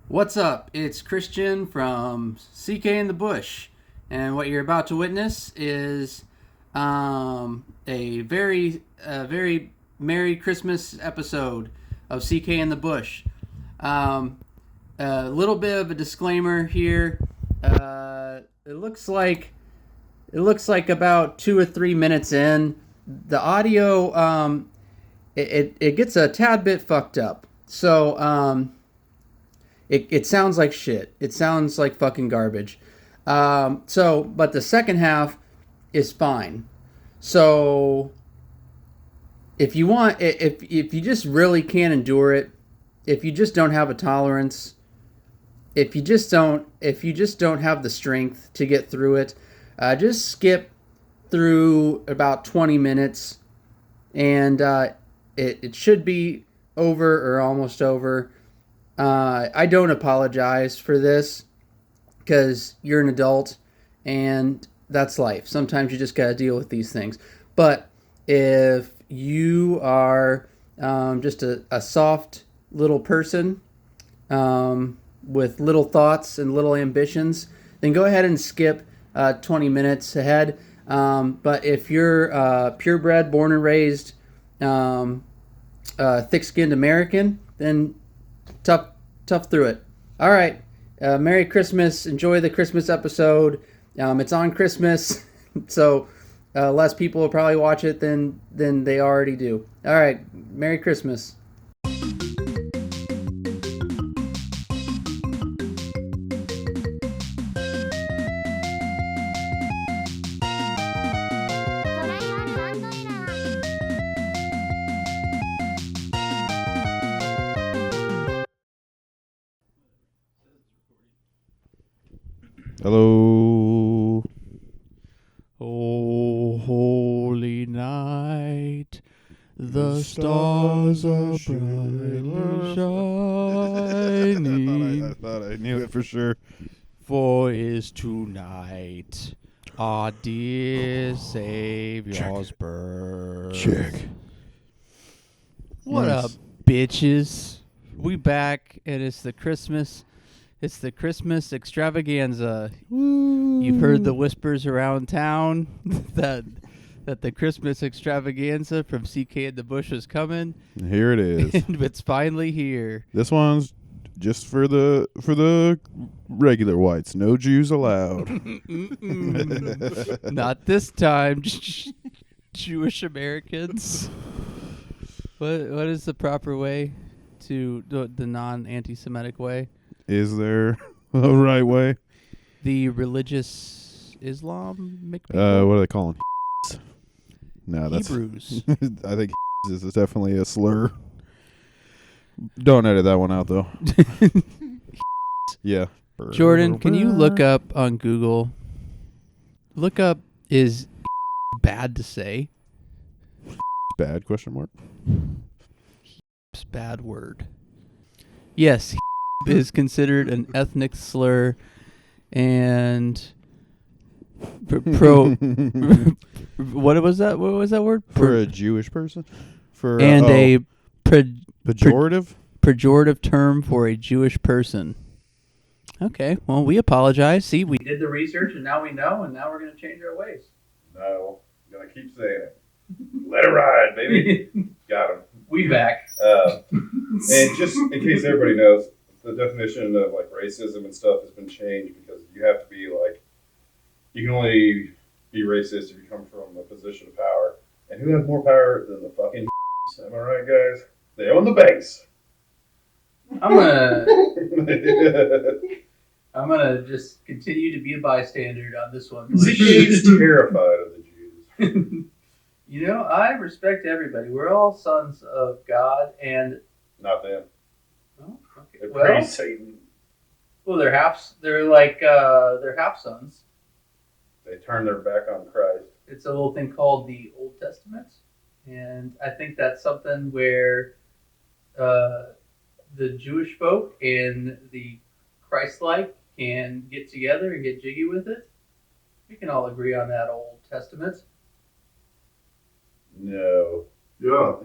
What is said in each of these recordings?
What's up? It's Christian from CK in the Bush, and what you're about to witness is a very Merry Christmas episode of CK in the Bush. Um, a little bit of a disclaimer here. It looks like about 2 or 3 minutes in, the audio it gets a tad bit fucked up. So it sounds like shit. It sounds like fucking garbage. But the second half is fine. So if you just really can't endure it, if you just don't have a tolerance, if you just don't have the strength to get through it, just skip through about 20 minutes, and it should be over or almost over. I don't apologize for this because you're an adult and that's life. Sometimes you just got to deal with these things. But if you are just a soft little person with little thoughts and little ambitions, then go ahead and skip 20 minutes ahead. But if you're purebred, born and raised, thick-skinned American, then tough through it. All right. Merry Christmas. Enjoy the Christmas episode. It's on Christmas, so less people will probably watch it than they already do. All right. Merry Christmas. Hello. Oh, holy night, the stars are brightly shining. I thought I knew it for sure. For is tonight our dear Savior's birth. Check. What Nice. up, bitches? We back, and it's the Christmas extravaganza. You've heard the whispers around town that the Christmas extravaganza from CK in the Bush is coming. Here it is. And it's finally here. This one's just for the regular whites. No Jews allowed. Not this time. Jewish Americans. What is the proper way to the non-anti-Semitic way? Is there a right way? The religious Islamic people? What are they calling? No, that's. Hebrews. I think is definitely a slur. Don't edit that one out though. Yeah. Jordan, can you look up on Google? Look up is bad to say. Bad question mark? It's bad word. Yes, is considered an ethnic slur and what was that? What was that word? For a Jewish person? For And a pejorative? pejorative term for a Jewish person. Okay, well, we apologize. See, we did the research and now we know, and now we're going to change our ways. No, I'm gonna keep saying it. Let it ride, baby. Got him. We back. And just in case everybody knows, the definition of like racism and stuff has been changed because you have to be like, you can only be racist if you come from a position of power. And who has more power than the fucking am I right, guys? They own the base. I'm gonna just continue to be a bystander on this one. ZK's terrified of the Jews. You know, I respect everybody. We're all sons of God, and Not them. oh, okay. They Well, praise Satan. they're half sons. They turn their back on Christ. It's a little thing called the Old Testament, and I think that's something where the Jewish folk and the Christ-like can get together and get jiggy with it. We can all agree on that Old Testament. No. Yeah.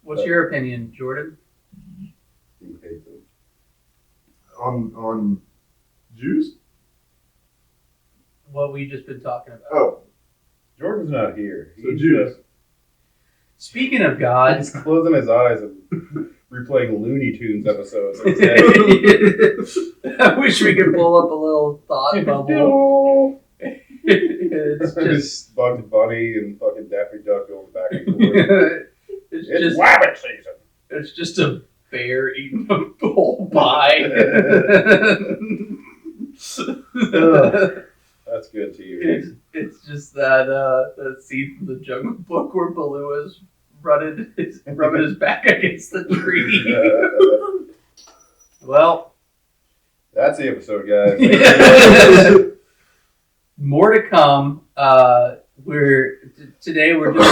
What's your opinion, Jordan? You hate them. On Jews? What we just been talking about. Oh, Jordan's not here. so Jews. Speaking of God, He's closing his eyes and replaying Looney Tunes episodes. in his head. I wish we could pull up a little thought bubble. It's just Just Bugs Bunny and fucking Daffy Duck going back and forth. it's It's just rabbit season. it's just a bear eating a whole pie. That's good to you. It's just that scene from the Jungle Book where Baloo is rubbing his back against the tree. Well, That's the episode, guys. more to come. Today we're doing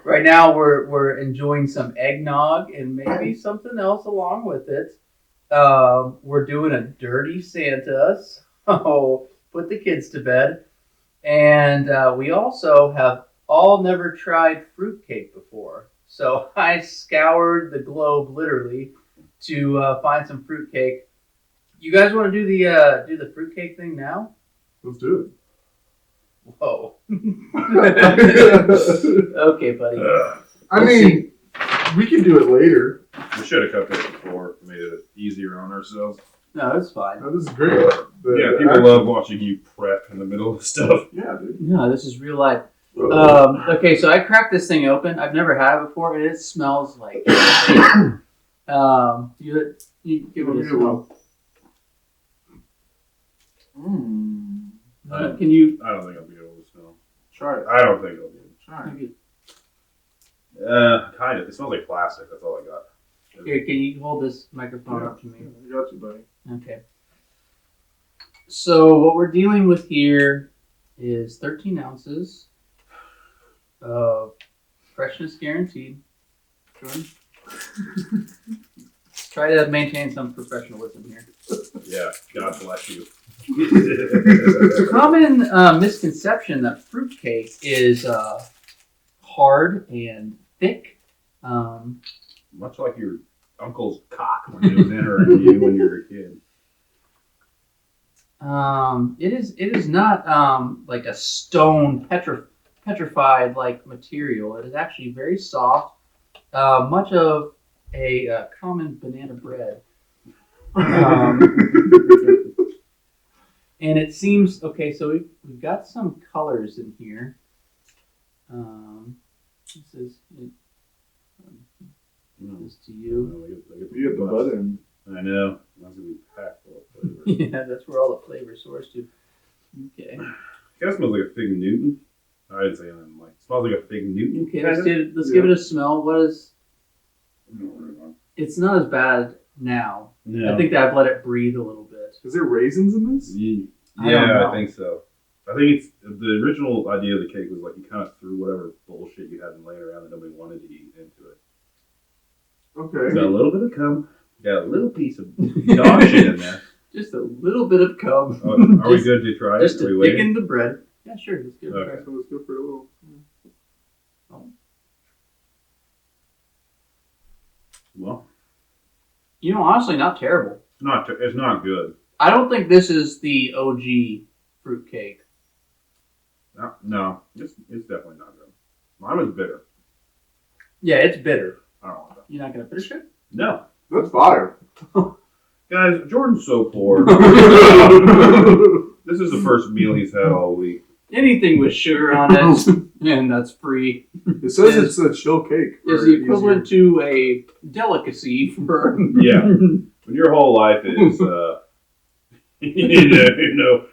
right now we're enjoying some eggnog and maybe something else along with it. We're doing a dirty Santa, so put the kids to bed, and we also have all never tried fruitcake before. So I scoured the globe literally to find some fruitcake. You guys want to do the fruitcake thing now? Let's do Whoa. Okay, buddy. I mean, we can do it later. We should have cut this before, made it easier on ourselves. No, it's fine. Oh, this is great. People love watching you prep in the middle of stuff. Yeah, dude. No, this is real life. Okay, so I cracked this thing open. I've never had it before, and it smells like. You give it a smell. Can you? I don't think I'll be able to smell. Try it. I don't think I'll be able Try it. to. Kind of. It smells like plastic. That's all I got. Here, can you hold this microphone up to me? I got you, buddy. Okay. So what we're dealing with here is 13 ounces of freshness guaranteed. Jordan? Try to maintain some professionalism here. Yeah. God bless you. It's a common misconception that fruitcake is hard and thick. Much like your uncle's cock when he was entering you when you were a kid. It is not like a stone petrified like material. It is actually very soft, much of a common banana bread. And it seems okay. So we've got some colors in here. This is this to you. You get the button. I know. That's gonna be packed full of flavor. Yeah, that's where all the flavors sourced to. Okay. It kind of smells like a Fig Newton. I didn't say anything. Like, it smells like a Fig Newton. Okay. Let's give it a smell. What is? No. It's not as bad now. No. I think that I've let it breathe a little bit. Is there raisins in this? I don't know. I think so. I think it's the original idea of the cake was like you kind of threw whatever bullshit you had laying around that nobody wanted to eat into it. Okay. Got a little bit of cum. Got a little piece of dog shit in there. Just a little bit of cum. Are we good to try it? Just Are we to waiting? thicken the bread. Yeah, sure. Let's give it a Okay. try. So let's go for a little. Well, You know, honestly, not terrible. it's not good. I don't think this is the OG fruitcake. No, it's definitely not good. Mine was bitter. Yeah, it's bitter. I don't want that. You're not gonna finish it? No, That's fire. guys, Jordan's so poor. This is the first meal he's had all week. Anything with sugar on it, and that's free, It says it's a chill cake. is the equivalent to a delicacy for. Yeah. When your whole life is, you know,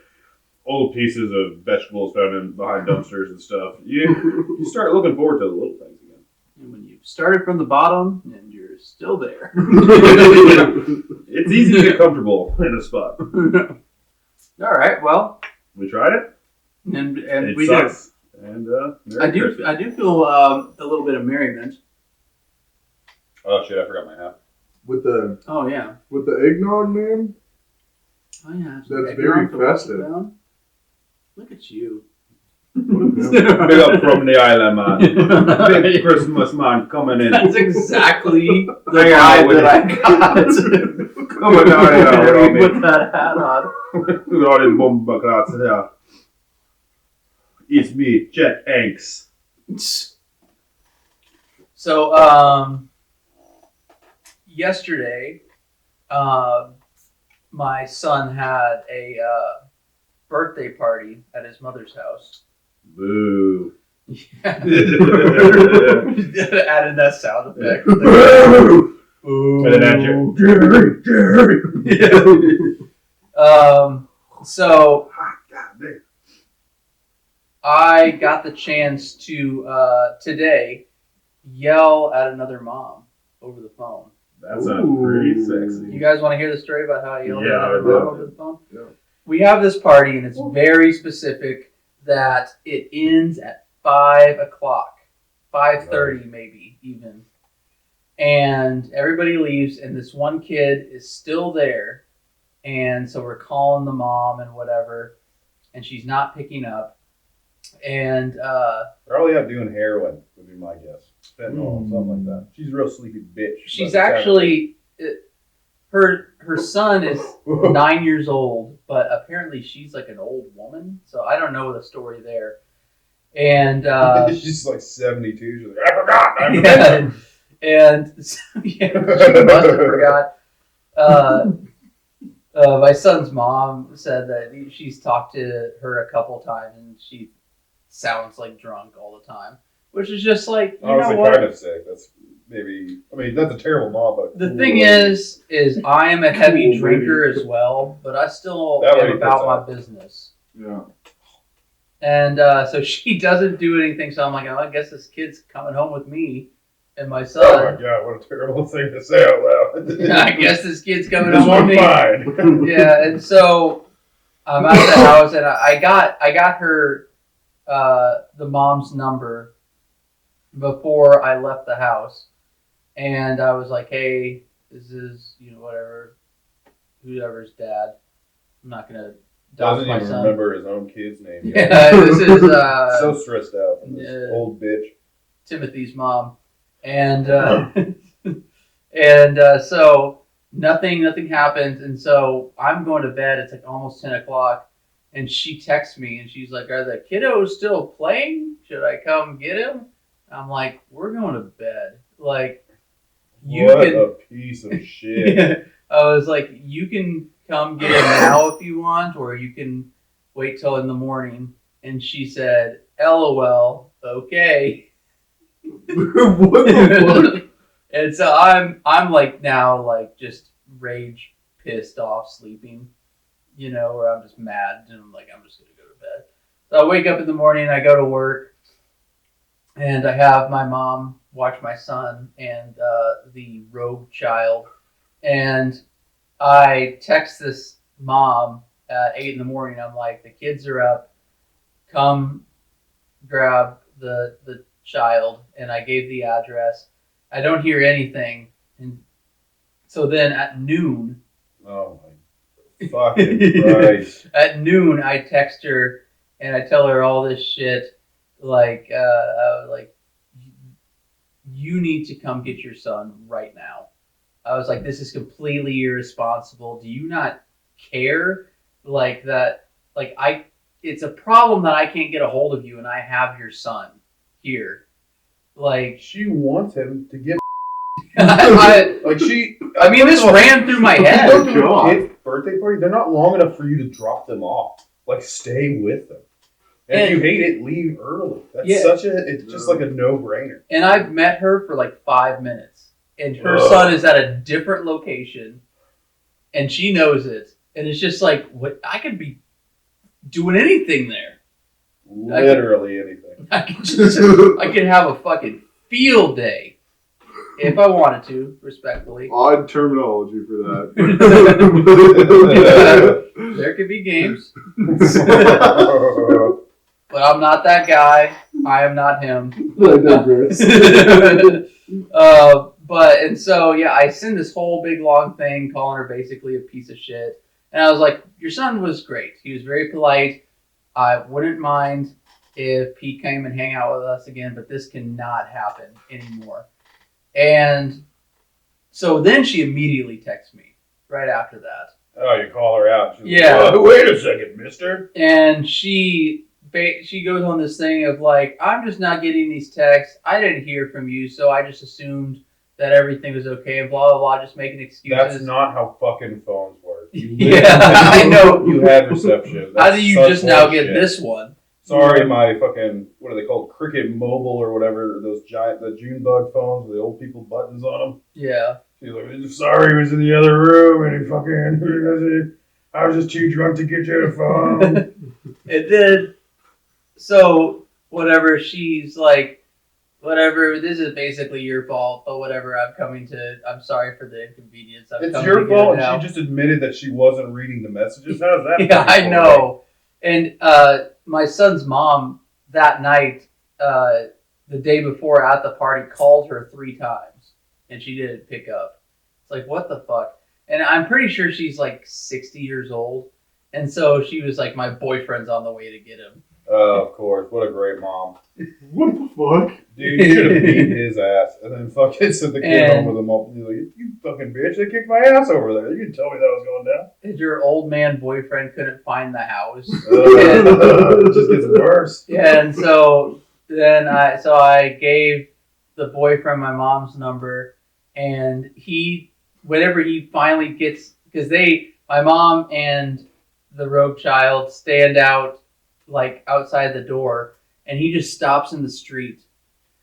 old pieces of vegetables found behind dumpsters and stuff, you start looking forward to the little things again. And when you've started from the bottom and you're still there. It's easy to get comfortable in a spot. All right. Well, We tried it. and It we sucks. And I do feel a little bit of merriment. Oh shit! I forgot my hat. with the Oh yeah. eggnog, man. Oh yeah. That's very festive. Look at you. Big up from the island, man. Big Christmas man coming in. That's exactly the Hang out vibe with that I got. Coming down here, Robbie. Put that hat on. Look at all them bumper clocks there. It's me, Chet Hanks. So, yesterday, my son had a birthday party at his mother's house. Boo. Added that sound effect. And an answer. So God damn. I got the chance to today yell at another mom over the phone. That sounds pretty sexy. You guys want to hear the story about how I yelled at Yeah, another I mom love over the phone? Yeah. We have this party, and it's very specific that it ends at 5 o'clock, 5:30 maybe even. And everybody leaves, and this one kid is still there. And so we're calling the mom and whatever, and she's not picking up. And Probably out doing heroin, would be my guess. Fentanyl, something like that. She's a real sleepy bitch. she's actually, her son is 9 years old, but apparently she's like an old woman. So I don't know the story there. And she's like 72. She's like, I forgot. I yeah, remember. and so, yeah, she must have forgot. My son's mom said that she's talked to her a couple times, and she sounds like drunk all the time, which is just like, you know Honestly, what? kind of sick. That's maybe. I mean, that's a terrible mom, but The thing is I am a heavy drinker as well, but I still That am lady about puts my out. business. Yeah. And so she doesn't do anything, so I'm like, oh, I guess this kid's coming home with me and my oh my son. god, what a terrible thing to say out loud. I guess this kid's coming This home with one me. fine. Yeah, and so I'm at the house, and I got her the mom's number before I left the house, and I was like, hey, this is whoever's dad. I'm not gonna dox Doesn't my even son. remember his own kid's name. Yeah, this is So stressed out from this Yeah. old bitch. Timothy's mom, and so nothing happened, and so I'm going to bed. It's like almost 10 o'clock, and she texts me, and she's like, "Are the kiddos still playing? Should I come get him?" I'm like, "We're going to bed. Like, What a piece of shit. I was like, "You can come get him now if you want, or you can wait till in the morning." And she said, "LOL, okay." What the fuck? And so I'm like now like just rage pissed off sleeping, where I'm just mad and I'm like, I'm just gonna go to bed. So I wake up in the morning, I go to work, and I have my mom watch my son and the rogue child, and I text this mom at 8 in the morning. I'm like, the kids are up, come grab the child, and I gave the address. I don't hear anything, and so then at noon, Oh my fucking Christ. at noon I text her and I tell her all this shit, like you need to come get your son right now. I was like, this is completely irresponsible. Do you not care? Like that, it's a problem that I can't get a hold of you, and I have your son here. Like, She wants him to get I like she. mean, this ran through my head. Don't do a kid's birthday party. They're not long enough for you to drop them off. Like, stay with them. And if you hate it, leave early. That's Yeah. it's just like a no-brainer. And I've met her for like 5 minutes, and her Ugh. son is at a different location, and she knows it. And it's just like, what? I could be doing anything there. Literally anything. I could have a fucking field day if I wanted to, respectfully. Odd terminology for that. There could be games, but I'm not that guy. I am not him. I digress. And so yeah, I send this whole big long thing calling her basically a piece of shit. And I was like, your son was great. He was very polite. I wouldn't mind if he came and hang out with us again, but this cannot happen anymore. And so then she immediately texts me right after that. Oh, you call her out. She's Yeah. Like, wait a second, mister. And she goes on this thing of like, I'm just not getting these texts. I didn't hear from you, so I just assumed that everything was okay and blah, blah, blah, just making excuses. That's not how fucking phones work. Yeah, I know. You had reception. How do you just now get this one? Sorry, my fucking, what are they called? Cricket Mobile or whatever. Those giant, the June bug phones with the old people buttons on them. Yeah. She's like, sorry, he was in the other room and he fucking, I was just too drunk to get you a phone. It did. So, whatever, she's like, whatever, this is basically your fault, but whatever, I'm sorry for the inconvenience. It's your fault, and she just admitted that she wasn't reading the messages? How does that Yeah, I know. And my son's mom, that night, the day before at the party, called her 3 times, and she didn't pick up. It's like, what the fuck? And I'm pretty sure she's like 60 years old, and so she was like, my boyfriend's on the way to get him. Of course. What a great mom. What the fuck? Dude, you should have beat his ass and then fucking sent the kid home with him all. You're like, you fucking bitch, they kicked my ass over there. You didn't tell me that was going down. And your old man boyfriend couldn't find the house. It just gets worse. Yeah, and so then I gave the boyfriend my mom's number, and whenever he finally gets, because my mom and the rogue child stand out like outside the door, and he just stops in the street.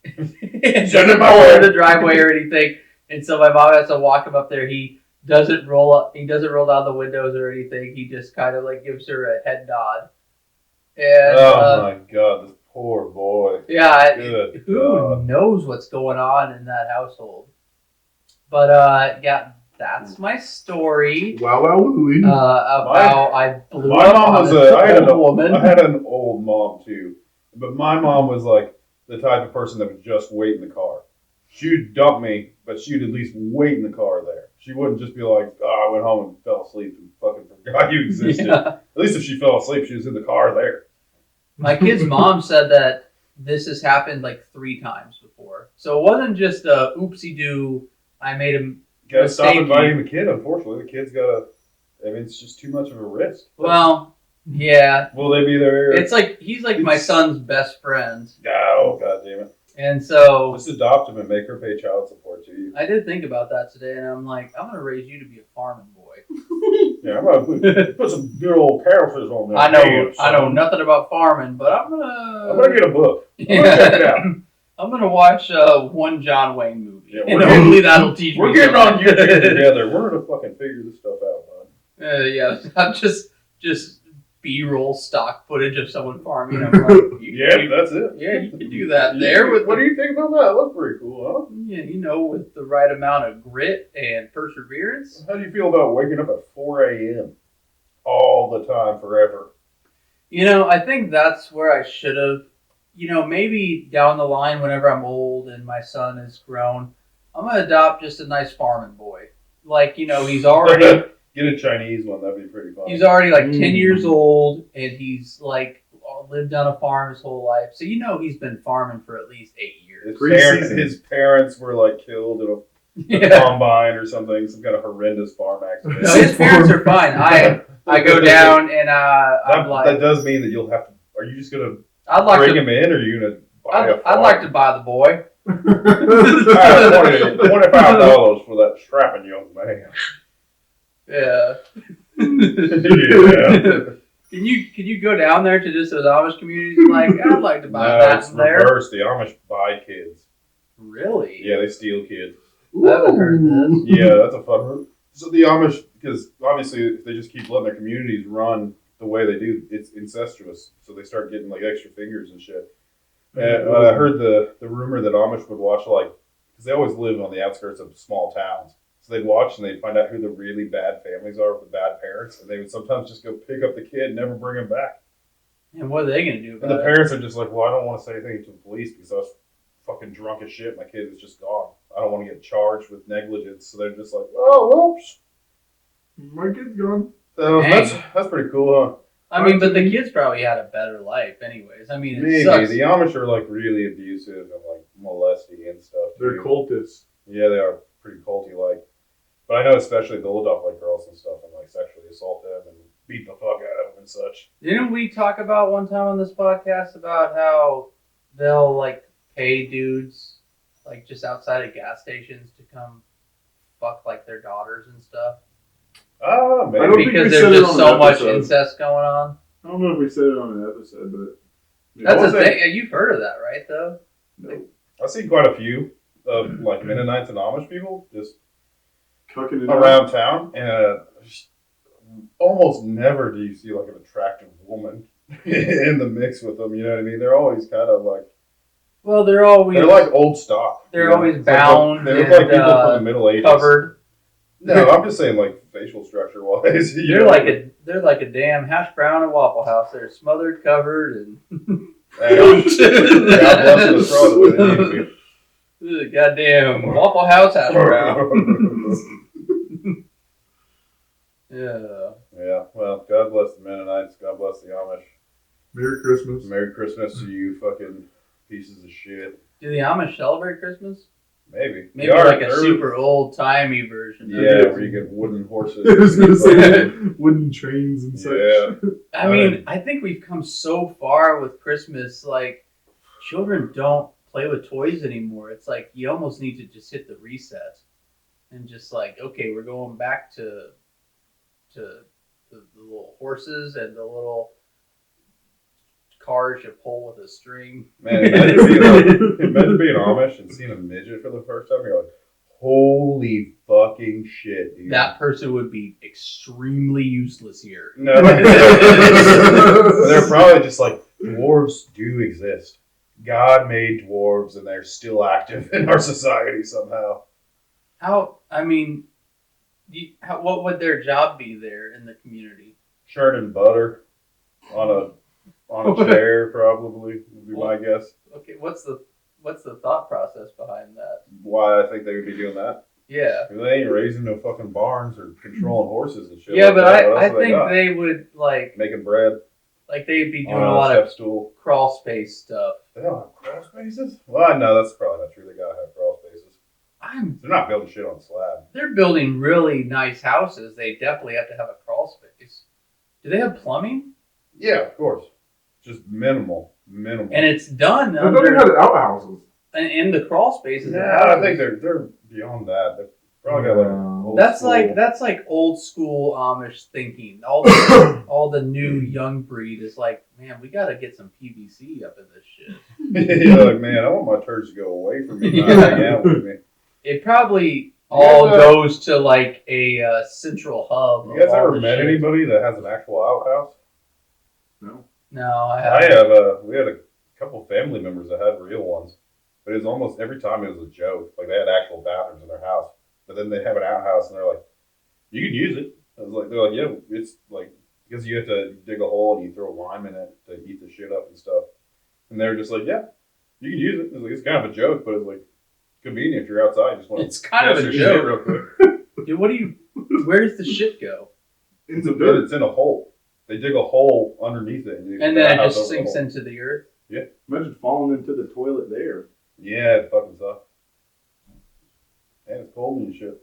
It doesn't pull in the driveway or anything, and so my mom has to walk him up there. He doesn't roll up. He doesn't roll down the windows or anything. He just kind of like gives her a head nod. And, my god, this poor boy. Yeah, Good who God. knows what's going on in that household? But yeah, that's my story. Wow, wow, Louie. About I blew My up mom on was an old woman. I had an old mom too, but my mom was like the type of person that would just wait in the car. She would dump me, but she would at least wait in the car there. She wouldn't just be like, "Oh, I went home and fell asleep and fucking forgot you existed." Yeah. At least if she fell asleep, she was in the car there. My kid's mom said that this has happened like 3 times before, so it wasn't just a oopsie doo. I made him. Gotta stop Mistake inviting the kid. Unfortunately, the kid's gotta. I mean, it's just too much of a risk. Well, yeah, Will they be there? it's like he's like my son's best friend, Oh, god damn it! and so Just adopt him and make her pay child support to you. I did think about that today, and I'm like, I'm gonna raise you to be a farming boy. Yeah, I'm gonna put some good old calluses on there. I know nothing about farming, but I'm gonna get a book. Yeah. Check it out. I'm gonna watch one John Wayne movie, Yeah, and we're hopefully that'll teach We're me. getting on something. YouTube together. We're gonna fucking figure this stuff out, bud. Yeah, I'm just B-roll stock footage of someone farming. I'm like, That's it. yeah, you can do that there. What do you think about that? That's pretty cool, Yeah, with the right amount of grit and perseverance. huh? How do you feel about waking up at 4 a.m. all the time, forever? I think that's where I should have. Maybe down the line, whenever I'm old and my son is grown, I'm gonna adopt just a nice farming boy. Like, he's already. Get a Chinese one. That'd be pretty fun. He's already like 10 years old, and he's like lived on a farm his whole life. So he's been farming for at least 8 years. His parents were like killed in a combine or something, some kind of horrendous farm accident. No, his parents are fine. I go down and I'm like, that does mean that you'll have to. Are you just gonna I'd like bring to. him in, or are you gonna buy a I'd like to buy the boy. $25 for that strapping young man. Yeah. Yeah. Can you go down there to just those Amish communities and like, I'd like to buy No, that it's in there? reverse. The Amish buy kids. Really? Yeah, they steal kids. I haven't heard this. Yeah, that's a fun one. So the Amish, because obviously if they just keep letting their communities run the way they do, it's incestuous. So they start getting like extra fingers and shit. And I heard the rumor that Amish would watch because they always live on the outskirts of small towns. So they'd watch and they'd find out who the really bad families are with the bad parents, and they would sometimes just go pick up the kid and never bring him back. And what are they going to do And about the it? parents are just like, well, I don't want to say anything to the police because I was fucking drunk as shit. My kid is just gone. I don't want to get charged with negligence. So they're just like, oh, whoops. My kid's gone. So Dang. that's pretty cool, huh? I mean, but the kids probably had a better life, anyways. I mean, it Maybe sucks. the Amish are like really abusive and like molesty and stuff. They're too. cultists. Yeah, they are pretty culty like. But I know especially they'll adopt like girls and stuff and like sexually assault them and beat the fuck out of them and such. Didn't we talk about one time on this podcast about how they'll like pay dudes like just outside of gas stations to come fuck like their daughters and stuff? Ah, maybe. I don't think Because we there's said it just on so an much episode. incest going on. I don't know if we said it on an episode, but That's I'll the say- thing. You've heard of that, right? Though. no. I've seen quite a few of like Mennonites and Amish people just Cucking it out. around town, and almost never do you see like an attractive woman in the mix with them. You know what I mean? They're always kind of like Well, they're always they're like old stock. they're you know? always It's like bound they look like and, people from the Middle Ages. covered. No, I'm just saying like facial structure wise. They're like a damn hash brown at Waffle House. They're smothered, covered, and God bless them as far as the way they need to be. goddamn Waffle House hash brown. Yeah. Yeah, well, God bless the Mennonites. God bless the Amish. Merry Christmas. Merry Christmas to you fucking pieces of shit. Do the Amish celebrate Christmas? Maybe. Maybe They are- like a they're- super old timey version. of Yeah, it. where you get wooden horses. I was gonna say wooden trains and such. Yeah. I mean, I think we've come so far with Christmas. Like, children don't play with toys anymore. It's like you almost need to just hit the reset and just like, okay, we're going back to the little horses and the little cars you pull with a string. Man, imagine being Amish and seeing a midget for the first time. You're like, holy fucking shit, dude. That person would be extremely useless here. No. They're probably just like, dwarves do exist. God made dwarves and they're still active in our society somehow. How? I mean, what would their job be there in the community? Churning butter on a chair, probably, would be my guess. Okay, what's the thought process behind that? Why I think they would be doing that. Yeah. They ain't raising no fucking barns or controlling horses and shit. Yeah, like but that. What I else do think got? they would like Making bread they'd be doing on a a lot step of stool. crawl space stuff. They don't have crawl spaces? Well, no, that's probably not true. They gotta have crawl spaces. They're not building shit on slab. They're building really nice houses. They definitely have to have a crawl space. Do they have plumbing? Yeah, of course. Just minimal. And it's done I thought they under had outhouses. in the crawl spaces. No, of I houses. think they're beyond that. They've probably got like old That's school- like old school Amish thinking. All the new young breed is like, man, we got to get some PVC up in this shit. You're like, man, I want my turds to go away from me, not hang out with me. It probably all goes to like a central hub. You guys of all ever the met shit. anybody that has an actual outhouse? No. No, I I haven't. have. We had a couple family members that had real ones, but it was almost every time it was a joke. Like they had actual bathrooms in their house, but then they have an outhouse and they're like, "You can use it." I was like, "They're like, yeah, it's like because you have to dig a hole and you throw lime in it to eat the shit up and stuff." And they're just like, "Yeah, you can use it." It's like it's kind of a joke, but it's like convenient if you're outside. You just want It's kind of a your shit joke. real quick. Dude, where does the shit go? It's a bit. It's in a hole. They dig a hole underneath it, And then it just sinks into the earth. Imagine falling into the toilet there. Yeah, it fucking sucks. And it's cold and shit.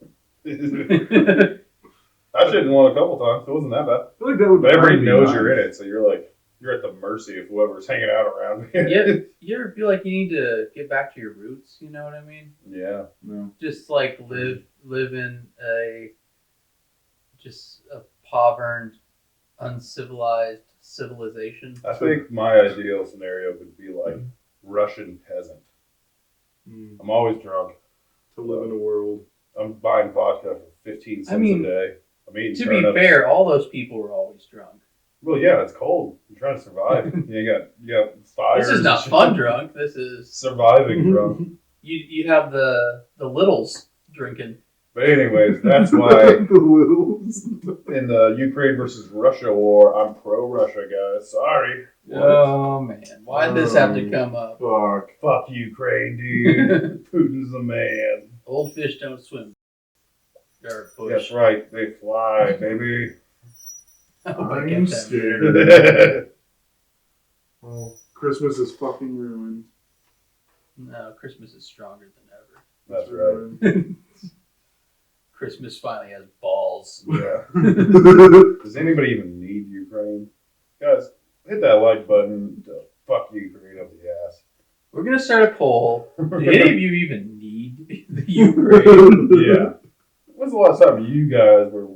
I shit in one a couple times. It wasn't that bad. I feel like that would But everybody be knows nice. you're in it, so you're at the mercy of whoever's hanging out around. You ever feel like you need to get back to your roots? You know what I mean? Yeah. No. Just like live in a poverty, uncivilized civilization. I think my ideal scenario would be like Russian peasant. I'm always drunk. To live in a world. I'm buying vodka for 15 cents I mean, a day. I'm eating To be turnips. fair, all those people were always drunk. Well, yeah, it's cold. You're trying to survive. you got fires. This is not and shit. fun drunk. This is Surviving drunk. you have the littles drinking. But anyways, that's why The littles. in the Ukraine versus Russia war, I'm pro-Russia, guys. Sorry. Oh man, why'd this have to come up? Fuck. Fuck Ukraine, dude. Putin's the man. Old fish don't swim. Or That's push. right. They fly, baby. I hope I I'm get that. scared. Well, Christmas is fucking ruined. No, Christmas is stronger than ever. That's It's right. ruined. Christmas finally has balls. Yeah. Does anybody even need Ukraine? Guys, hit that like button to fuck Ukraine up the ass. We're gonna start a poll. Do any of you even need the Ukraine? Yeah. When's the last time you guys were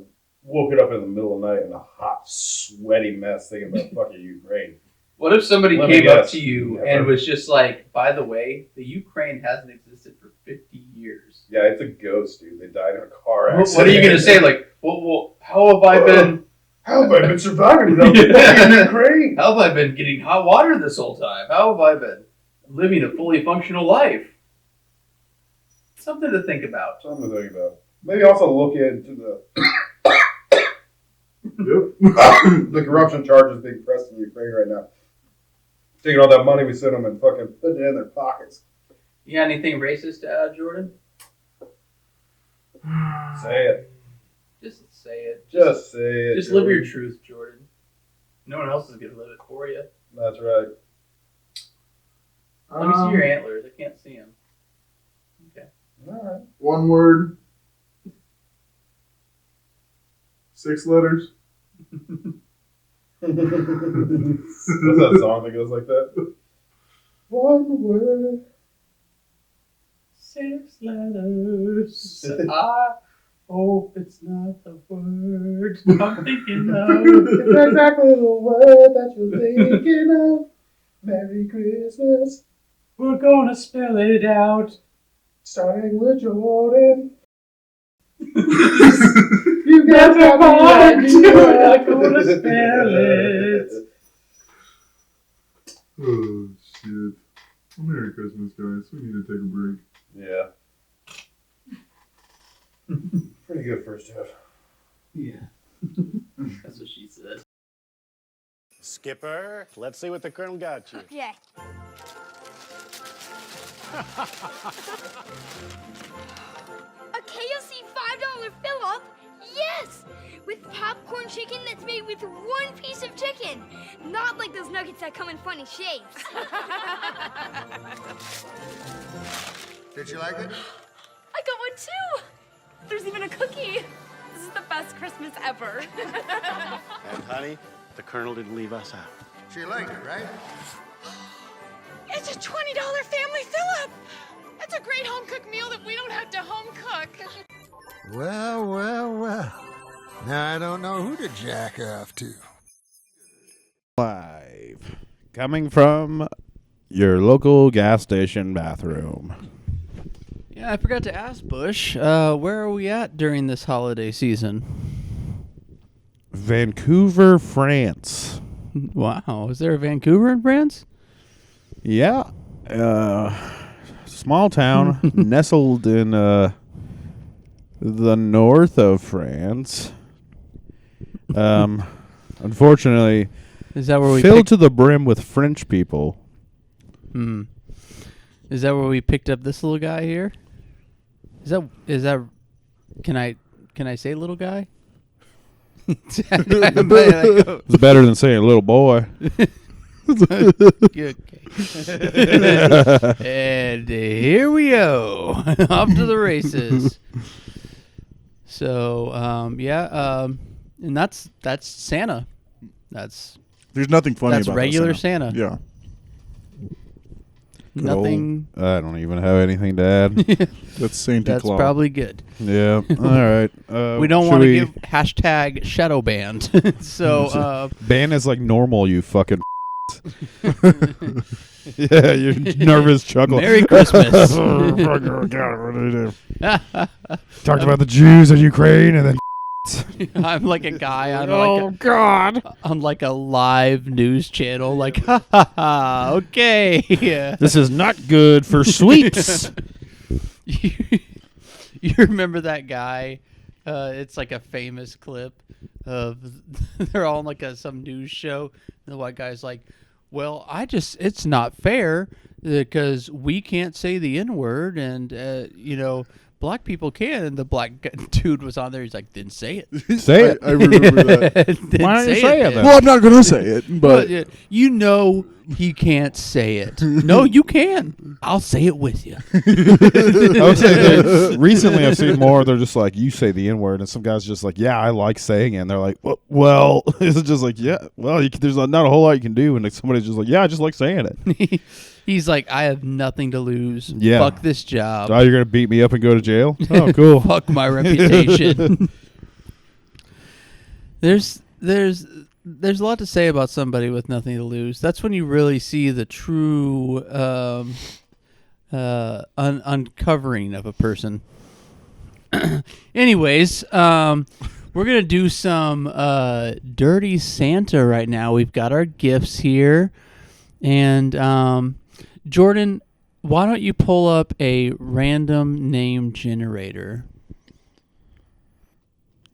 woken up in the middle of the night in a hot, sweaty mess thinking about fucking Ukraine? What if somebody Let me came up guess. to you Never. and was just like, by the way, the Ukraine hasn't existed for 50 years. Yeah, it's a ghost, dude. They died in a car accident. What are you going to say? Like, well, how have I been? How have I been surviving without Yeah. fucking Ukraine? How have I been getting hot water this whole time? How have I been living a fully functional life? Something to think about. Something to think about. Maybe also look into the Yep. the corruption charges being pressed in Ukraine right now. Taking all that money we sent them and fucking putting it in their pockets. You got anything racist to add, Jordan? Say it. Just say it. Just say it. Just live your Jordan. truth, Jordan. No one else is going to live it for you. That's right. Let me see your antlers. I can't see them. Okay. Alright. One word. 6 letters. What's that song that goes like that? One word. 6 letters. I hope it's not the word I'm thinking of. It's exactly the word that you're thinking of. Merry Christmas. We're gonna spell it out. Starting with Jordan. You guys Never got me mind, like we're not gonna spell it. Oh, shit. Well, Merry Christmas, guys. We need to take a break. Yeah. Pretty good first half. Yeah. That's what she said. Skipper, let's see what the Colonel got you. Okay. A KFC $5 fill-up? Yes! With popcorn chicken that's made with one piece of chicken. Not like those nuggets that come in funny shapes. Did you like it? I got one too. There's even a cookie. This is the best Christmas ever. And honey, the Colonel didn't leave us out. She liked it, right? It's a $20 family fill-up. That's a great home-cooked meal that we don't have to home-cook. Well, well, well. Now I don't know who to jack off to. Live. Coming from your local gas station bathroom. Yeah, I forgot to ask Bush, where are we at during this holiday season? Vancouver, France. Wow, is there a Vancouver in France? Yeah. Small town nestled in the north of France. Unfortunately, Is that where we filled picked, to the brim with French people. Is that where we picked up this little guy here? Is that can I say little guy? It's better than saying little boy. Okay. And here we go. Off to the races. So, and that's Santa. That's There's nothing funny that's about regular that Santa. Yeah. Nothing. I don't even have anything to add. That's Santa That's Claus. probably good. Yeah. All right. We don't want to give hashtag shadow banned. So ban is like normal, you fucking. Yeah, your nervous chuckle. Merry Christmas. Talked about the Jews and Ukraine, and then. I'm like a guy on God! on like a live news channel, like ha ha ha. Okay. This is not good for sweets. You remember that guy? It's like a famous clip of they're all on like some news show, and the white guy's like, "Well, it's not fair because we can't say the N-word, and black people can. And the black dude was on there. He's like, didn't say it. Say it. I remember that. Didn't Why don't you say it then? Well, I'm not going to say it, but But you know he can't say it. No, you can. I'll say it with you. I would say that recently I've seen more. They're just like, you say the N word, and some guys just like, yeah, I like saying it. And they're like, well, it's just like, yeah, well, there's not a whole lot you can do. And like somebody's just like, yeah, I just like saying it. He's like, I have nothing to lose. Yeah. Fuck this job. Oh, you're gonna beat me up and go to jail? Oh, cool. Fuck my reputation. There's a lot to say about somebody with nothing to lose. That's when you really see the true uncovering of a person. Anyways, we're gonna do some Dirty Santa right now. We've got our gifts here, and Jordan, why don't you pull up a random name generator?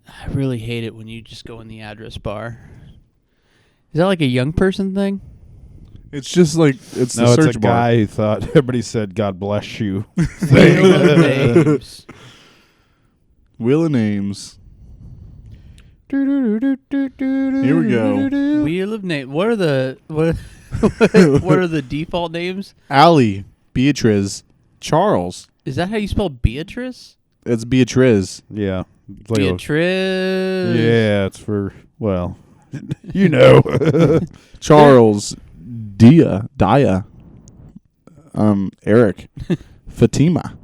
I really hate it when you just go in the address bar. Is that like a young person thing? it's just like it's No, the it's search a bar. guy who thought everybody said God bless you. Wheel of names. Wheel of names. Here we go. Wheel of names. What are the what are the default names? Allie, Beatrice, Charles. Is that how you spell Beatrice? It's Beatrice. Yeah. It's like Beatrice. yeah, it's for, well, you know. Charles, Dia, Eric, Fatima.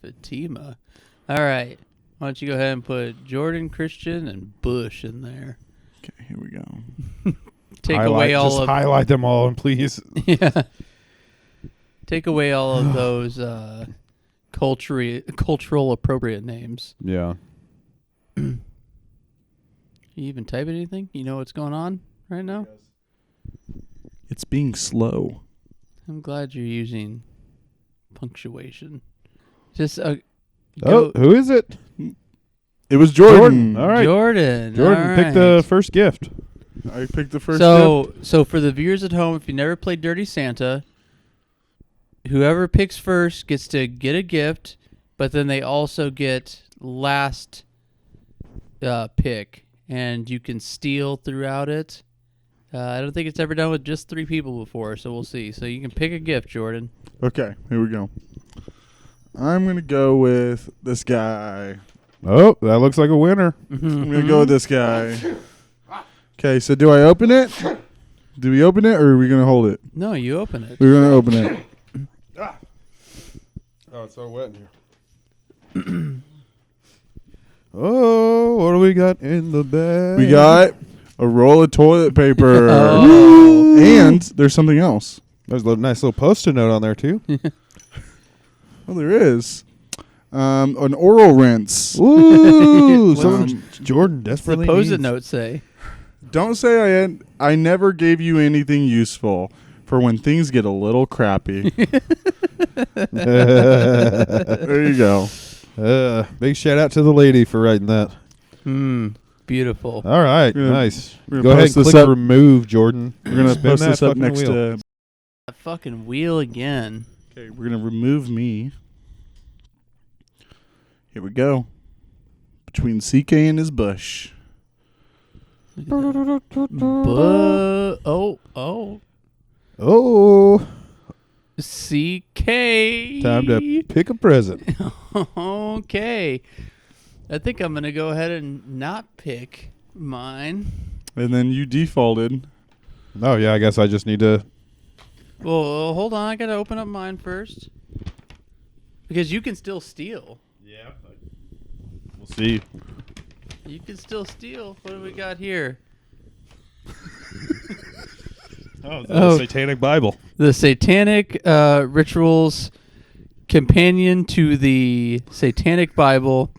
Fatima. All right. Why don't you go ahead and put Jordan, Christian, and Bush in there? Okay, here we go. Take away all of highlight them all, and please. yeah. Take away all of those cultural appropriate names. Yeah. You even type anything? You know what's going on right now? It's being slow. I'm glad you're using punctuation. Just Oh, who is it? It was Jordan. All right. Jordan. Jordan, all pick the first gift. I picked the first. So for the viewers at home, if you never played Dirty Santa, whoever picks first gets to get a gift, but then they also get last pick, and you can steal throughout it. I don't think it's ever done with just 3 people before, so we'll see. So you can pick a gift, Jordan. Okay, here we go. I'm going to go with this guy. Oh, that looks like a winner. I'm going to go with this guy. Okay, so do I open it? Do we open it, or are we going to hold it? No, you open it. We're going to open it. Oh, it's so wet in here. Oh, what do we got in the bag? We got a roll of toilet paper. Oh. And there's something else. There's a nice little post-it note on there, too. Oh, there is. An oral rinse. Ooh, What's Jordan the desperately post-it needs. note say? Don't say I never gave you anything useful for when things get a little crappy. There you go. Big shout out to the lady for writing that. Beautiful. All right, We're gonna- nice. we're gonna Go ahead post and this click up. remove, Jordan. We're going to Spin post that this up fucking next wheel. to... That fucking wheel again. Okay, we're going to remove me. Here we go. Between CK and his bush. Oh, CK. time to pick a present. Okay. I think I'm going to go ahead and not pick mine. And then you defaulted. Oh yeah, I guess I just need to. Well, hold on. I got to open up mine first. Because you can still steal. Yeah. We'll see. You can still steal. What do we got here? The Satanic Bible. The Satanic Rituals Companion to the Satanic Bible.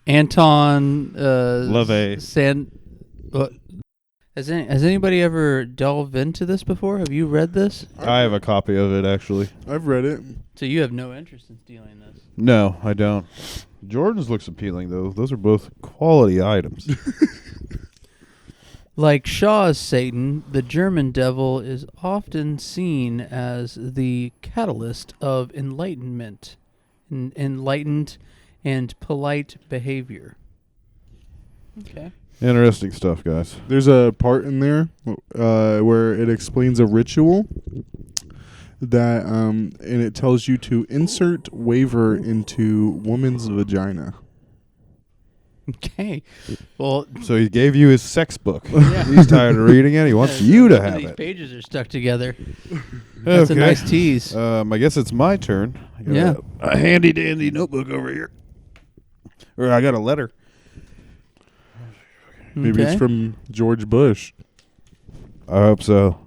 Anton LaVey. What? Has anybody ever delved into this before? Have you read this? I have a copy of it actually. I've read it. So you have no interest in stealing this? No, I don't. Jordan's looks appealing though. Those are both quality items. Like Shaw's Satan, the German devil is often seen as the catalyst of enlightenment enlightened, and polite behavior. Okay. Interesting stuff, guys. There's a part in there where it explains a ritual that, and it tells you to insert waver into woman's vagina. Okay. Well, So he gave you his sex book. Yeah. He's tired of reading it. He wants you to have these it. pages are stuck together. That's a nice tease. I guess it's my turn. I got Yeah. a handy dandy notebook over here. Or I got a letter. Maybe it's Okay. from George Bush. I hope so.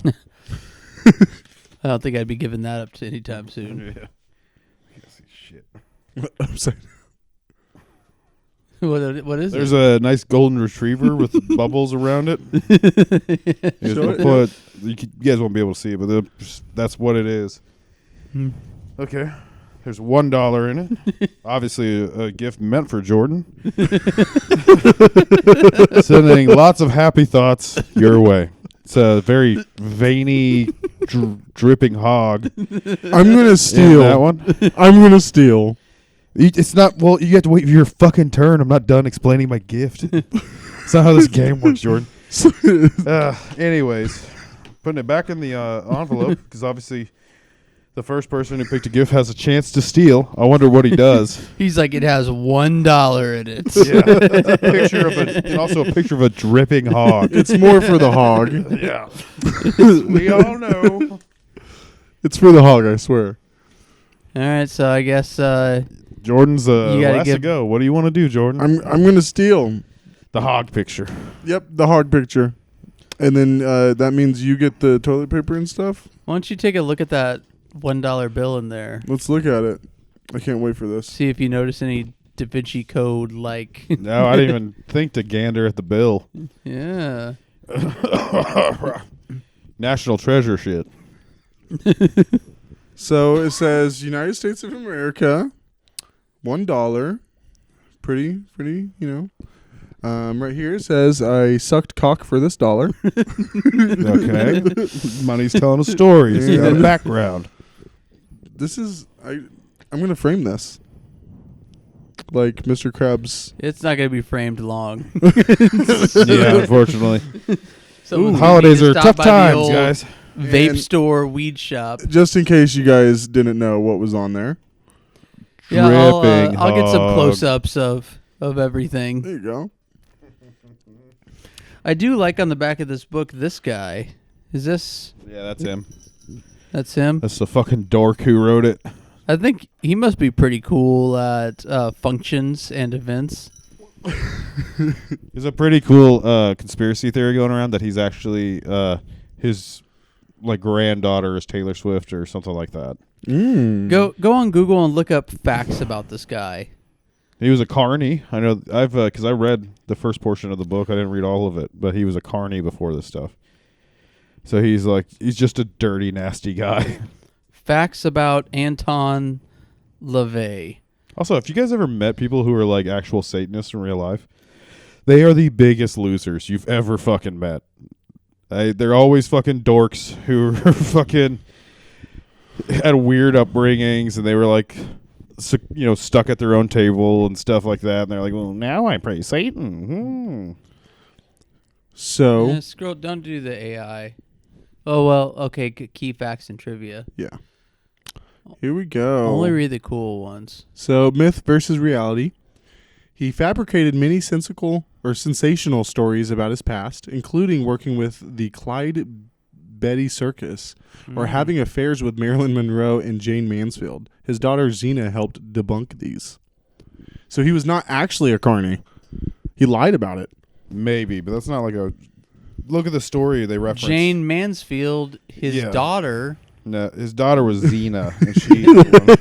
I don't think I'd be giving that up to anytime soon. Yeah. Shit. I'm sorry. What is There's it? a nice golden retriever with bubbles around it. You guys won't be able to see it, but that's what it is. Hmm. Okay. There's $1 in it. Obviously, a gift meant for Jordan. Sending lots of happy thoughts your way. It's a very veiny, dripping hog. I'm gonna steal that one. I'm gonna steal. It's not. Well, you have to wait for your fucking turn. I'm not done explaining my gift. It's not how this game works, Jordan. Anyways, putting it back in the envelope because obviously the first person who picked a gift has a chance to steal. I wonder what he does. He's like, it has $1 in it. Yeah, picture of and also a picture of a dripping hog. It's more for the hog. Yeah, we all know. It's for the hog, I swear. All right, so I guess Jordan's You gotta last to go. What do you want to do, Jordan? I'm gonna steal the hog picture. Yep, the hog picture, and then that means you get the toilet paper and stuff. why don't you take a look at that $1 bill in there? Let's look at it. I can't wait for this. See if you notice any Da Vinci Code like. No, I didn't even think to gander at the bill. Yeah. National treasure shit. So it says United States of America, $1. Pretty, you know. Right here it says I sucked cock for this $1. Okay. Money's telling a story. It's got a background. This is I'm gonna frame this. Like Mr. Krabs. It's not going to be framed long. Yeah, unfortunately. Someone's gonna Holidays need to are stop tough by the times, old guys. Vape And- store, weed shop. Just in case you guys didn't know what was on there. Yeah, Dripping I'll get some hog. close-ups of everything. There you go. I do like on the back of this book this guy. Is this? Yeah, that's him. That's him. That's the fucking dork who wrote it. I think he must be pretty cool at functions and events. There's a pretty cool conspiracy theory going around that he's actually his like granddaughter is Taylor Swift or something like that. Go on Google and look up facts about this guy. He was a carny. I know I've because I read the first portion of the book. I didn't read all of it, but he was a carny before this stuff. So he's just a dirty, nasty guy. Facts about Anton LaVey. Also, if you guys ever met people who are like actual Satanists in real life, they are the biggest losers you've ever fucking met. They're always fucking dorks who are fucking had weird upbringings, and they were like, stuck at their own table and stuff like that. And they're like, well, now I pray Satan. So Yeah, scroll. Don't do the AI. Oh well. Okay. Key facts and trivia. yeah. Here we go. Only read the cool ones. So myth versus reality. He fabricated many sensational stories about his past, including working with the Clyde Betty Circus or having affairs with Marilyn Monroe and Jane Mansfield. His daughter Xena helped debunk these. So he was not actually a carny. He lied about it. Maybe, but that's not like a... Look at the story they reference. Jane Mansfield, his daughter. No, his daughter was Xena. And she,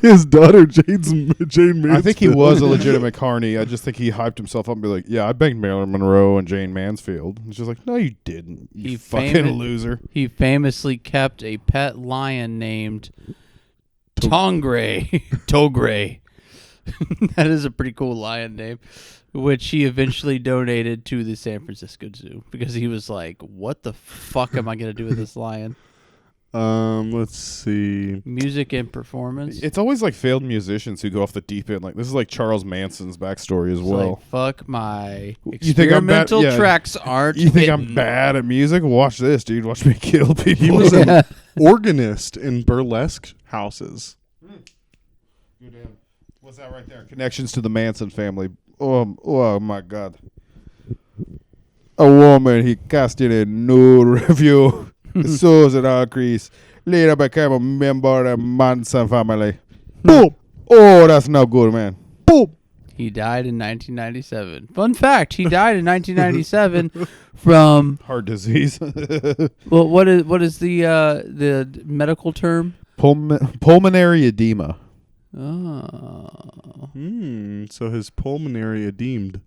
His daughter Jane Mansfield. I think he was a legitimate carny. I just think he hyped himself up and be like, yeah, I banged Marilyn Monroe and Jane Mansfield. It's just like, no, you didn't. You fucking loser. He famously kept a pet lion named Tongray. Togray. That is a pretty cool lion name, which he eventually donated to the San Francisco Zoo because he was like, what the fuck am I going to do with this lion? Let's see. Music and performance. It's always like failed musicians who go off the deep end. Like this is like Charles Manson's backstory as It's well. like, fuck my You think I'm bad? experimental Yeah. tracks aren't. You think I'm hitting. bad at music? Watch this, dude. Watch me kill people. He was an organist in burlesque houses. What's that right there? Connections to the Manson family. Oh my God. A woman he cast in a nude review. Susan Increase. Later became a member of the Manson family. Boom. Oh, that's not good, man. Boom. He died in 1997. Fun fact: he died in 1997 from Heart disease. well, what is the medical term? Pulmonary edema. Oh, So his pulmonary edemed.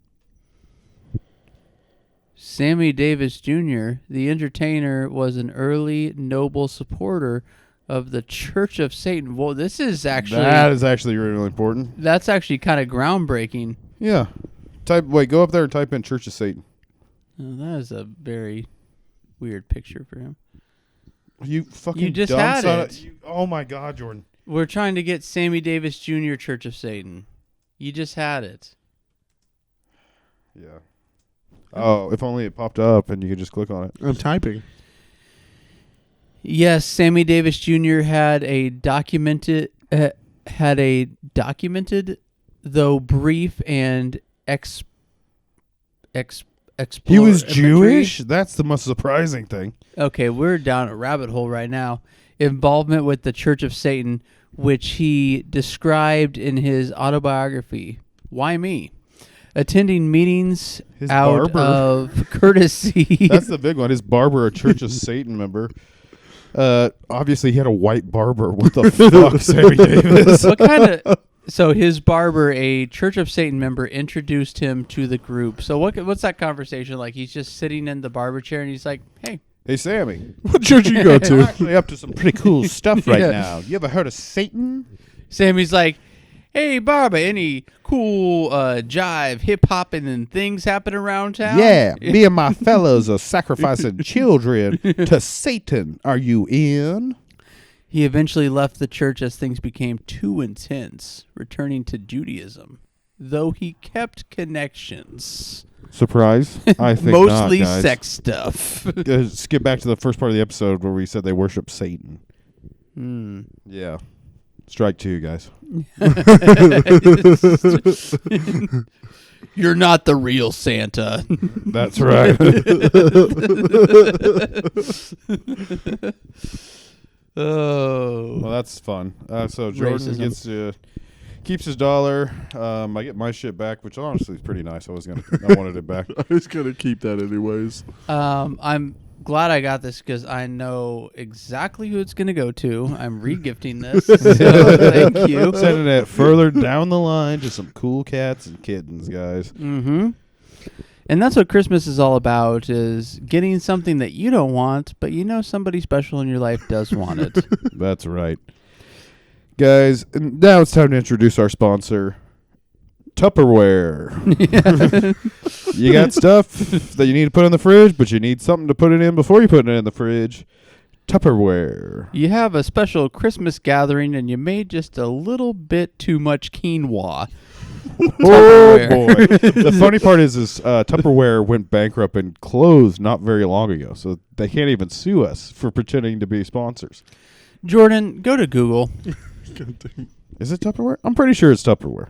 Sammy Davis Jr., the entertainer, was an early noble supporter of the Church of Satan. Well, this is actually That is actually really important. that's actually kind of groundbreaking. Yeah. Go up there and type in Church of Satan. Oh, that is a very weird picture for him. You fucking You just dumb had son it. oh my God, Jordan. We're trying to get Sammy Davis Jr. Church of Satan. You just had it. Yeah. Oh, if only it popped up and you could just click on it. I'm typing. Yes, Sammy Davis Jr. had a documented, though brief and He was exploratory- Jewish? That's the most surprising thing. Okay, we're down a rabbit hole right now. Involvement with the Church of Satan, which he described in his autobiography, Why Me? Attending meetings His out barber. of courtesy. That's the big one. His barber, a Church of Satan member. Obviously, he had a white barber. What the fuck, Sammy Davis? What kind of? So his barber, a Church of Satan member, introduced him to the group. So what's that conversation like? He's just sitting in the barber chair and he's like, "Hey, Hey, Sammy. What church you go We're to? actually up to some pretty cool stuff right Yeah. now. You ever heard of Satan? Sammy's like, hey, barber, any cool jive, hip hopping and things happen around town? Yeah, me and my fellows are sacrificing children to Satan. Are you in? He eventually left the church as things became too intense, returning to Judaism, though he kept connections. Surprise? I think Mostly not, guys. sex stuff. Skip back to the first part of the episode where we said they worship Satan. Yeah. Strike two, guys. You're not the real Santa. That's right. Oh. Well, that's fun. So Jordan Racism. keeps his dollar. I get my shit back, which honestly is pretty nice. I wanted it back. I was gonna keep that anyways. I'm glad I got this because I know exactly who it's going to go to. I'm re-gifting this. So thank you. Sending it further down the line to some cool cats and kittens, guys. Mm-hmm. And that's what Christmas is all about, is getting something that you don't want, but you know somebody special in your life does want it. That's right. Guys, and now it's time to introduce our sponsor, Tupperware. You got stuff that you need to put in the fridge, but you need something to put it in before you put it in the fridge. Tupperware. You have a special Christmas gathering and you made just a little bit too much quinoa. Oh boy! The funny part is Tupperware went bankrupt and closed not very long ago, so they can't even sue us for pretending to be sponsors. Jordan, go to Google. Is it Tupperware? I'm pretty sure it's Tupperware.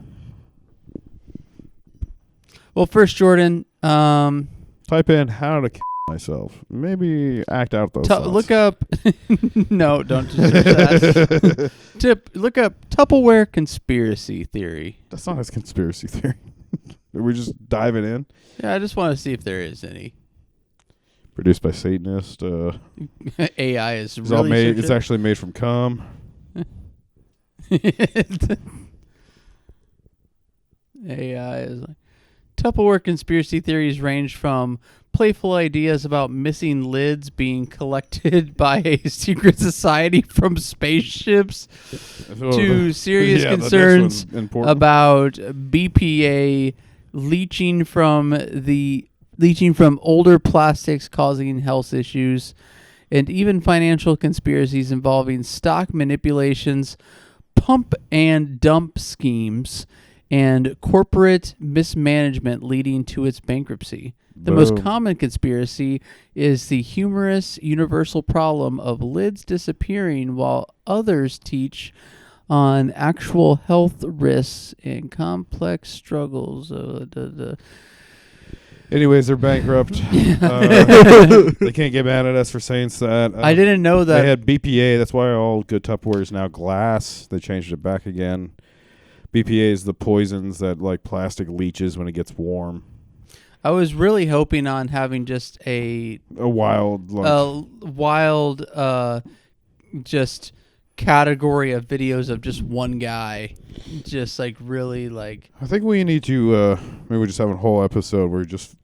Well, first, Jordan, Type in how to kill myself. Maybe act out those thoughts. look up. No, don't just do that. Look up Tupperware conspiracy theory. That's not a conspiracy theory. Are we just diving in? Yeah, I just want to see if there is any. Produced by Satanist. AI is It's really all made. searching. It's actually made from cum. AI is like Tupperware conspiracy theories range from playful ideas about missing lids being collected by a secret society from spaceships to serious Yeah, the next concerns one's important. about BPA leaching from older plastics causing health issues. and even financial conspiracies involving stock manipulations, pump and dump schemes, and corporate mismanagement leading to its bankruptcy. The most common conspiracy is the humorous universal problem of lids disappearing, while others teach on actual health risks and complex struggles. Anyways, they're bankrupt. They can't get mad at us for saying that. I didn't know that. They had BPA. That's why all good Tupperware is now glass. They changed it back again. BPA is the poisons that like plastic leaches when it gets warm. I was really hoping on having just a wild, just category of videos of just one guy, just like really like. I think we need to maybe just have a whole episode where we just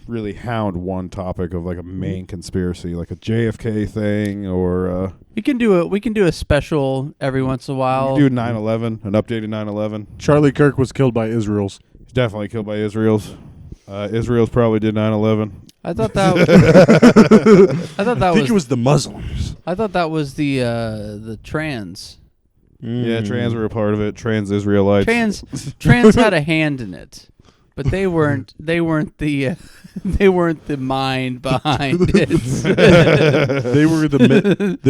really hound one topic of like a main conspiracy, like a JFK thing, or we can do a special every once in a while. Do 9/11, an updated 9/11. Charlie Kirk was killed by Israel's. He's definitely killed by Israel's. Israel's probably did 9/11. I thought that. I think it was the Muslims. I thought that was the trans. Yeah, trans were a part of it. Trans Israelites. Trans had a hand in it, but they weren't the mind behind it. they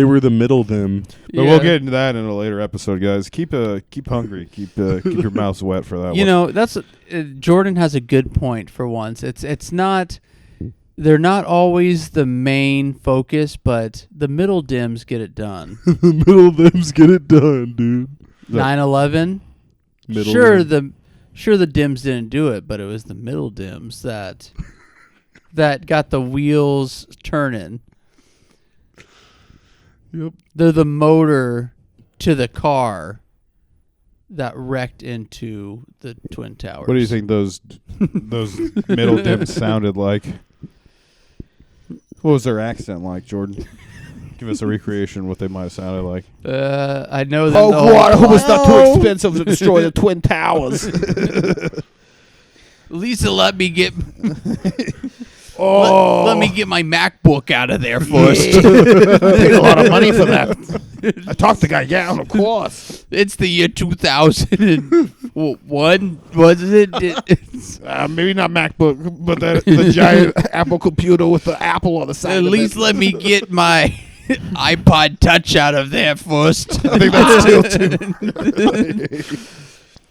were the middle them. But we'll get into that in a later episode, guys. Keep hungry. Keep your mouths wet for that. You know, that's Jordan has a good point for once. It's not. They're not always the main focus, but the middle dims get it done. The middle dims get it done, dude. 9/11. Sure, the dims didn't do it, but it was the middle dims that got the wheels turning. Yep. They're the motor to the car that wrecked into the Twin Towers. What do you think those middle dims sounded like? What was their accent like, Jordan? Give us a recreation of what they might have sounded like. I know that. Oh, God, I hope it's not too expensive to destroy the Twin Towers. Lisa, let me get... let me get my MacBook out of there first. I paid a lot of money for that. I talked the guy down, of course. It's the year 2001, was it? Maybe not MacBook, but the giant Apple computer with the Apple on the side. At least let me get my iPod Touch out of there first. I think that's still too.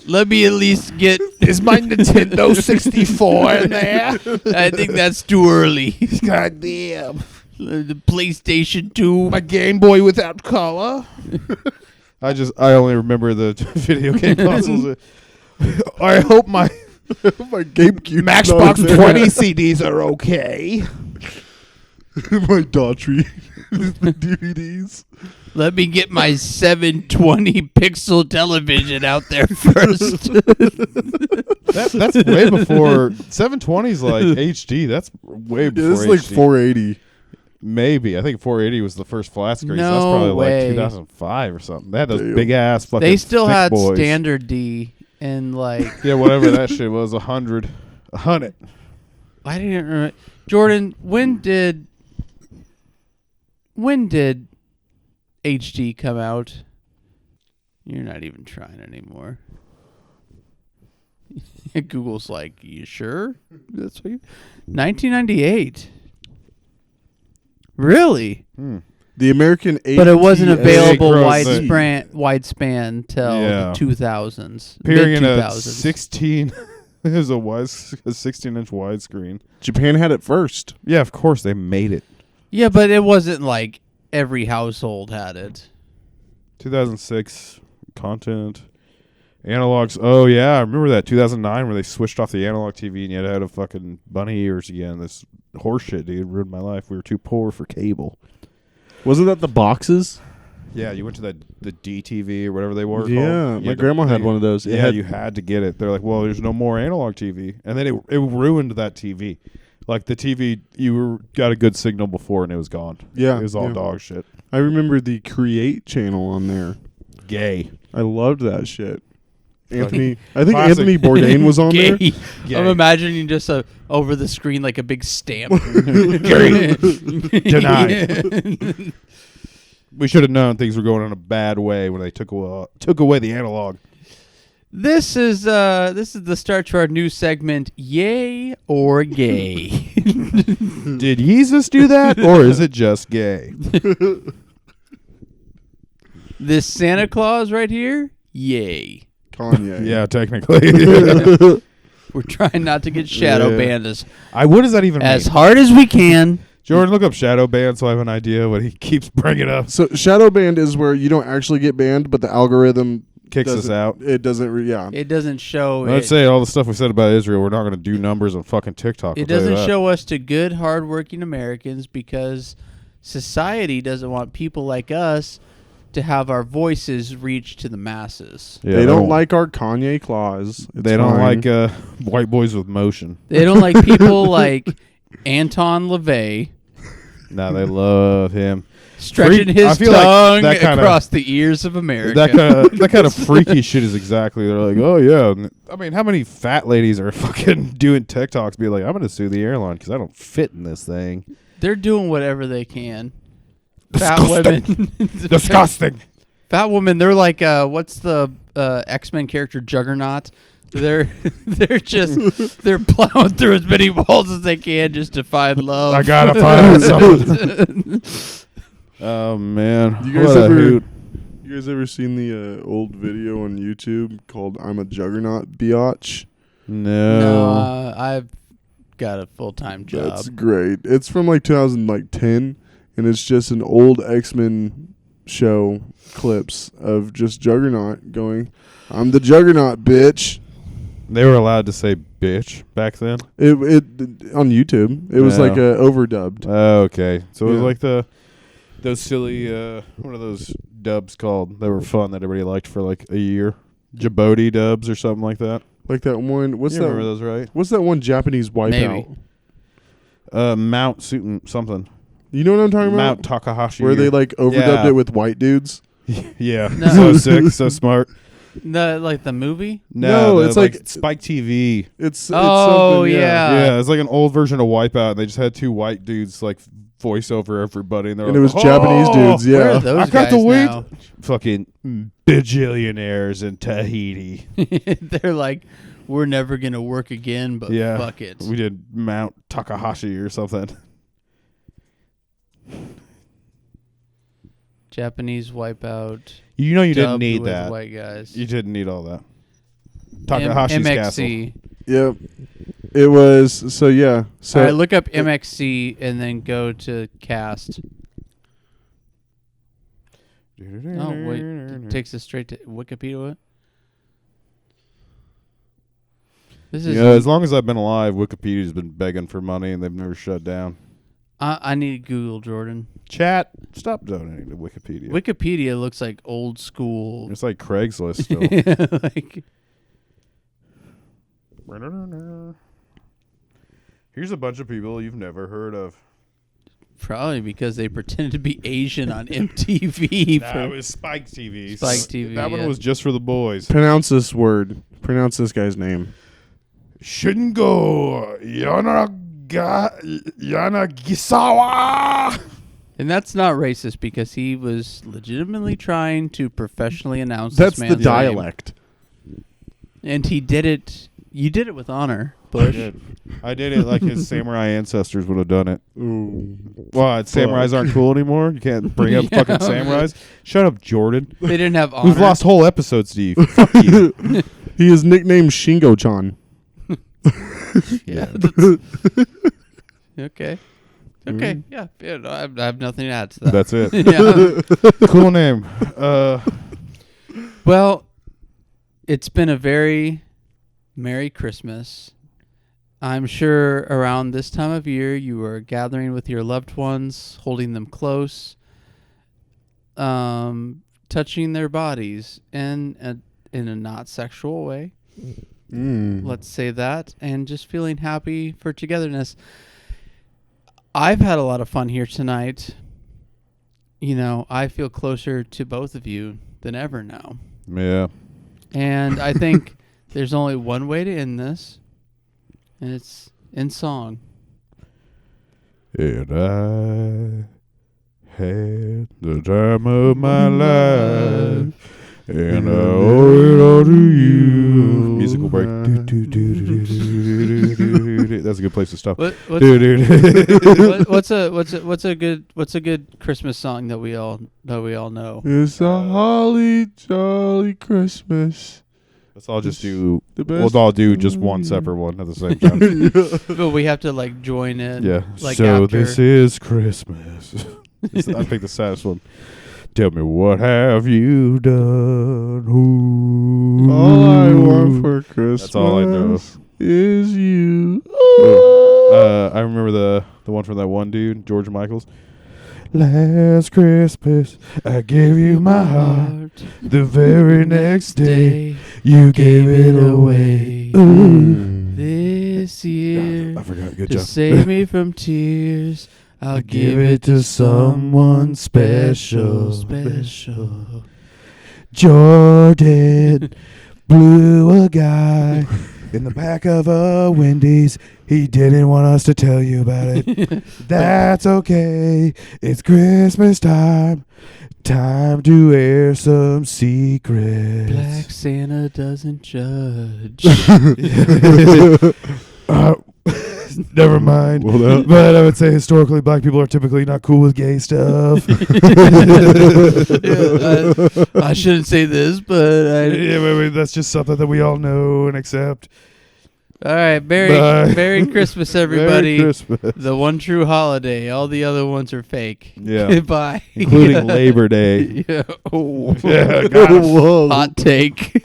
Let me at least get... Is my Nintendo 64 in there? I think that's too early. God damn. The PlayStation 2. My Game Boy without color. I only remember the video game consoles. I hope my GameCube Matchbox 20 CDs are okay. My Daughtry DVDs. Let me get my 720 pixel television out there first. That's way before 720's like HD. That's way before It's HD. like 480. Maybe. I think 480 was the first flat screen. No so that's probably way. like 2005 or something. They had those big ass fucking They still thick had boys. standard D and like... Yeah, whatever that shit was, 100. I didn't remember. Jordan, when did HD come out? You're not even trying anymore. Google's like, you sure? That's what 1998. Really? The American AT&T But it wasn't available Gross. widespan till the 2000s. Appearing in a mid-2000s. 16 it was a 16-inch widescreen. Japan had it first. Yeah, of course they made it. Yeah, but it wasn't like every household had it. 2006 content. Analogs. Oh, yeah. I remember that. 2009 where they switched off the analog TV and you had to have a fucking bunny ears again. This horse shit, dude, ruined my life. We were too poor for cable. Wasn't that the boxes? Yeah, you went to the DTV or whatever they were Yeah, called. my grandma had one of those. Yeah, you had to get it. They're like, well, there's no more analog TV. And then it ruined that TV. Like the TV, got a good signal before and it was gone. Yeah. It was all dog shit. I remember the Create channel on there. Gay. I loved that shit. Anthony. I think Classic. Anthony Bourdain was on there. Gay. Gay. I'm imagining just over the screen like a big stamp. Denied. We should have known things were going in a bad way when they took away the analog. This is the start to our new segment, Yay or Gay. Did Jesus do that, or is it just gay? This Santa Claus right here, yay. Kanye. Yeah, technically. We're trying not to get shadow Yeah. banned as What does that even as mean? hard as we can. Jordan, look up shadow ban so I have an idea what he keeps bringing up. So shadow banned is where you don't actually get banned, but the algorithm Kicks us out. It doesn't. Yeah. It doesn't show. Let's say all the stuff we said about Israel, we're not going to do numbers on fucking TikTok. It doesn't show us to good, hardworking Americans because society doesn't want people like us to have our voices reach to the masses. Yeah, they don't like our Kanye clause. They don't like white boys with motion. They don't like people like Anton LaVey. No, they love him. Stretching his tongue across the ears of America. That kind of freaky shit is exactly. They're like, oh yeah. I mean, how many fat ladies are fucking doing TikToks? Be like, I'm gonna sue the airline because I don't fit in this thing. They're doing whatever they can. Disgusting. Fat women. Disgusting. Fat women. They're like, what's the X-Men character Juggernaut? They're plowing through as many walls as they can just to find love. I gotta find something. Oh man, You guys ever seen the old video on YouTube called "I'm a Juggernaut, Biatch"? No. I've got a full-time job. That's great. It's from like 2010, and it's just an old X-Men show clips of just Juggernaut going, "I'm the Juggernaut, bitch." They were allowed to say bitch back then? It on YouTube. It was like overdubbed. Oh, okay. So it was like those silly what are those dubs called? They were fun that everybody liked for like a year. Djibouti dubs or something like that. Like that one. What's you that? Remember those, right? What's that one Japanese wipeout? Mount something. You know what I'm talking about? Mount Takahashi. Where they like overdubbed it with white dudes. Yeah. No. So sick, so smart. Like the movie? No, it's like Spike TV. It's something, Yeah, it's like an old version of Wipeout. And they just had two white dudes like voice over everybody, and it was Japanese dudes. Yeah, where are those I got the guys weight. now? Fucking bajillionaires in Tahiti. They're like, we're never gonna work again, but fuck it. We did Mount Takahashi or something. Japanese wipeout. You know you didn't dubbed need with that. White guys. You didn't need all that. Takahashi's Castle. MXC. Yep. It was so yeah. So All right, look up MXC and then go to cast. Oh wait, it takes us straight to Wikipedia. What? This is. As long as I've been alive, Wikipedia's been begging for money, and they've never shut down. I need Google, Jordan. Chat, stop donating to Wikipedia. Wikipedia looks like old school. It's like Craigslist still. Like, here's a bunch of people you've never heard of. probably because they pretended to be Asian on MTV. That was Spike TV. Spike TV. That one was just for the boys. pronounce this word. Pronounce this guy's name. Shingo Yanagisawa. And that's not racist because he was legitimately trying to professionally announce That's this the man's dialect. name. And he did it. You did it with honor, Bush. I did it like his samurai ancestors would have done it. Ooh. What? Samurais aren't cool anymore? You can't bring up fucking samurais? Shut up, Jordan. They didn't have honor. We've lost whole episodes, Steve. Fuck you. He is nicknamed Shingo-chan. Yeah. Okay. Okay. Yeah. No, I have nothing to add to that. That's it. Yeah. Cool name. Well, it's been a very Merry Christmas. I'm sure around this time of year you are gathering with your loved ones, holding them close, touching their bodies in a not sexual way. Let's say that, and just feeling happy for togetherness. I've had a lot of fun here tonight. You know, I feel closer to both of you than ever now. Yeah. And I think there's only one way to end this, and it's in song. And I had the time of my life, and I owe it all to you. Musical break. That's a good place to stop. What's a good Christmas song that we all know? It's a holly jolly Christmas. Let's all just do. The best. We'll all do just one separate one at the same time. But we have to like join in. Yeah. Like so after. this is Christmas. I think the saddest one. Tell me, what have you done? Ooh. All I want for Christmas. That's all I know. Is you. I remember the one from that one dude, George Michaels. Last Christmas, I gave you my heart. The very next day, you gave it away. Ooh. This year, I forgot. Good to job. save me from tears, I'll give it to someone special. Jordan blew a guy in the back of a Wendy's. He didn't want us to tell you about it. That's okay. It's Christmas time. Time to air some secrets. Black Santa doesn't judge. Never mind. Well, but I would say historically, black people are typically not cool with gay stuff. I shouldn't say this, but Yeah, that's just something that we all know and accept. all right. Bye. Merry Christmas, everybody. Merry Christmas. The one true holiday. All the other ones are fake. Yeah. Goodbye. Including Labor Day. Yeah. Oh. Yeah, got it. Whoa. Hot take.